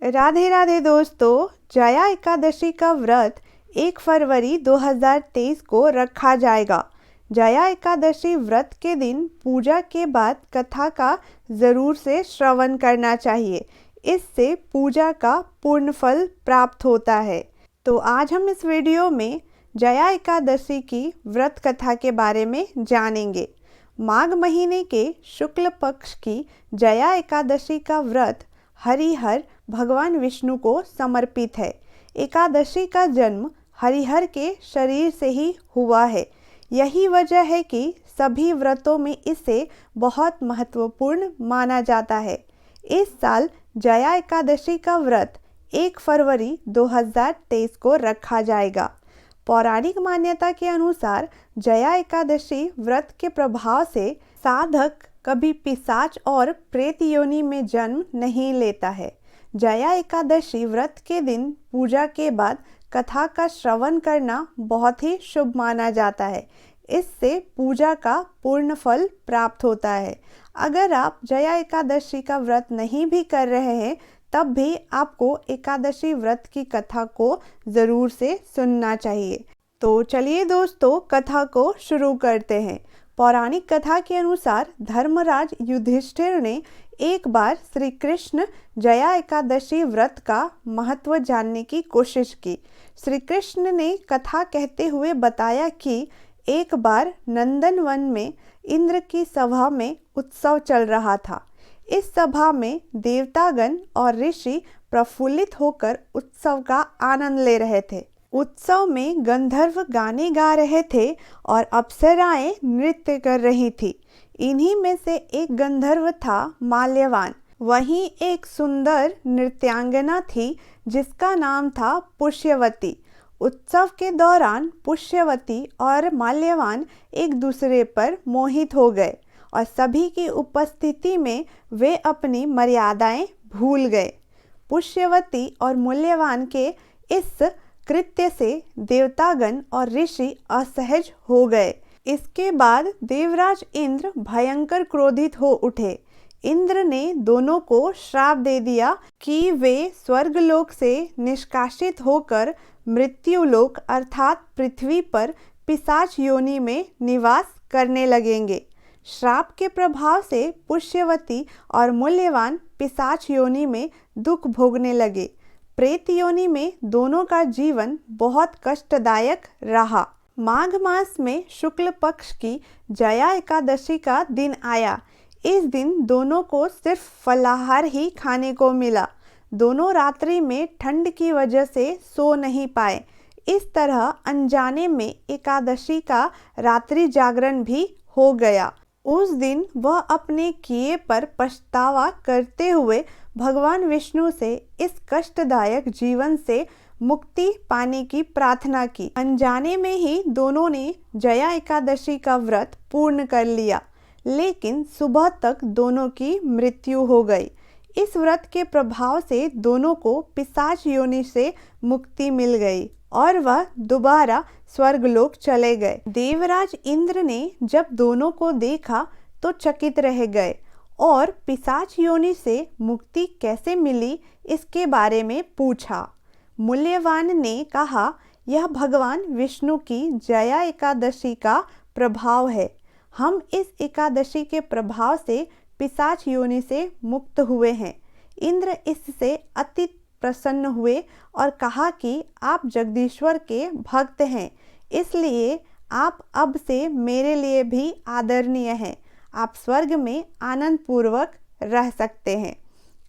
राधे राधे दोस्तों, जया एकादशी का व्रत 1 फरवरी 2023 को रखा जाएगा। जया एकादशी व्रत के दिन पूजा के बाद कथा का ज़रूर से श्रवण करना चाहिए। इससे पूजा का पूर्ण फल प्राप्त होता है। तो आज हम इस वीडियो में जया एकादशी की व्रत कथा के बारे में जानेंगे। माघ महीने के शुक्ल पक्ष की जया एकादशी का व्रत हरिहर भगवान विष्णु को समर्पित है। एकादशी का जन्म हरिहर के शरीर से ही हुआ है। यही वजह है कि सभी व्रतों में इसे बहुत महत्वपूर्ण माना जाता है। इस साल जया एकादशी का व्रत 1 फरवरी 2023 को रखा जाएगा। पौराणिक मान्यता के अनुसार जया एकादशी व्रत के प्रभाव से साधक कभी पिशाच और प्रेत योनि में जन्म नहीं लेता है। जया एकादशी व्रत के दिन पूजा के बाद कथा का श्रवण करना बहुत ही शुभ माना जाता है। इससे पूजा का पूर्ण फल प्राप्त होता है। अगर आप जया एकादशी का व्रत नहीं भी कर रहे हैं तब भी आपको एकादशी व्रत की कथा को ज़रूर से सुनना चाहिए। तो चलिए दोस्तों, कथा को शुरू करते हैं। पौराणिक कथा के अनुसार धर्मराज युधिष्ठिर ने एक बार श्री कृष्ण जया एकादशी व्रत का महत्व जानने की कोशिश की। श्री कृष्ण ने कथा कहते हुए बताया कि एक बार नंदनवन में इंद्र की सभा में उत्सव चल रहा था। इस सभा में देवतागण और ऋषि प्रफुल्लित होकर उत्सव का आनंद ले रहे थे। उत्सव में गंधर्व गाने गा रहे थे और अप्सराएं नृत्य कर रही थी। इन्हीं में से एक गंधर्व था माल्यवान। वहीं एक सुंदर नृत्यांगना थी जिसका नाम था पुष्यवती। उत्सव के दौरान पुष्यवती और माल्यवान एक दूसरे पर मोहित हो गए और सभी की उपस्थिति में वे अपनी मर्यादाएं भूल गए। पुष्यवती और माल्यवान के इस कृत्य से देवतागण और ऋषि असहज हो गए। इसके बाद देवराज इंद्र भयंकर क्रोधित हो उठे। इंद्र ने दोनों को श्राप दे दिया कि वे स्वर्गलोक से निष्कासित होकर मृत्युलोक अर्थात पृथ्वी पर पिशाच योनि में निवास करने लगेंगे। श्राप के प्रभाव से पुष्यवती और मूल्यवान पिशाच योनि में दुख भोगने लगे। प्रेत योनि में दोनों का जीवन बहुत कष्टदायक रहा। माघ मास में शुक्ल पक्ष की जया एकादशी का दिन आया। इस दिन दोनों को सिर्फ फलाहार ही खाने को मिला। दोनों रात्रि में ठंड की वजह से सो नहीं पाए। इस तरह अनजाने में एकादशी का रात्रि जागरण भी हो गया। उस दिन वह अपने किए पर पछतावा करते हुए भगवान विष्णु से इस कष्टदायक जीवन से मुक्ति पाने की प्रार्थना की। अनजाने में ही दोनों ने जया एकादशी का व्रत पूर्ण कर लिया, लेकिन सुबह तक दोनों की मृत्यु हो गई। इस व्रत के प्रभाव से दोनों को पिशाच योनि से मुक्ति मिल गई और वह दोबारा स्वर्गलोक चले गए। देवराज इंद्र ने जब दोनों को देखा तो चकित रह गए और पिशाच योनि से मुक्ति कैसे मिली इसके बारे में पूछा। मूल्यवान ने कहा, यह भगवान विष्णु की जया एकादशी का प्रभाव है। हम इस एकादशी के प्रभाव से पिशाच योनि से मुक्त हुए हैं। इंद्र इससे अति प्रसन्न हुए और कहा कि आप जगदीश्वर के भक्त हैं, इसलिए आप अब से मेरे लिए भी आदरणीय हैं। आप स्वर्ग में आनंद पूर्वक रह सकते हैं।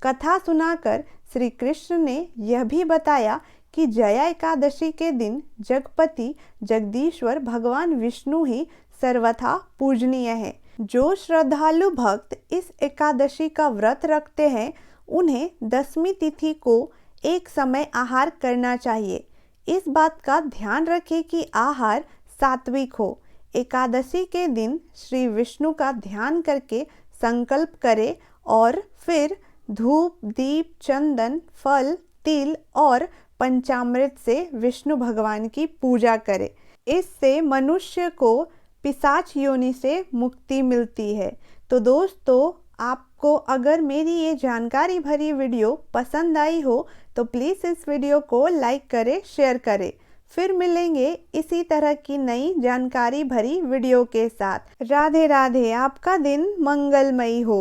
कथा सुनाकर श्री कृष्ण ने यह भी बताया कि जया एकादशी के दिन जगपति जगदीश्वर भगवान विष्णु ही सर्वथा पूजनीय है। जो श्रद्धालु भक्त इस एकादशी का व्रत रखते हैं उन्हें 10वीं तिथि को एक समय आहार करना चाहिए। इस बात का ध्यान रखें कि आहार सात्विक हो। एकादशी के दिन श्री विष्णु का ध्यान करके संकल्प करें और फिर धूप, दीप, चंदन, फल, तिल और पंचामृत से विष्णु भगवान की पूजा करें। इससे मनुष्य को पिशाच योनि से मुक्ति मिलती है। तो दोस्तों, आप आपको अगर मेरी ये जानकारी भरी वीडियो पसंद आई हो तो प्लीज़ इस वीडियो को लाइक करें, शेयर करें। फिर मिलेंगे इसी तरह की नई जानकारी भरी वीडियो के साथ। राधे राधे, आपका दिन मंगलमयी हो।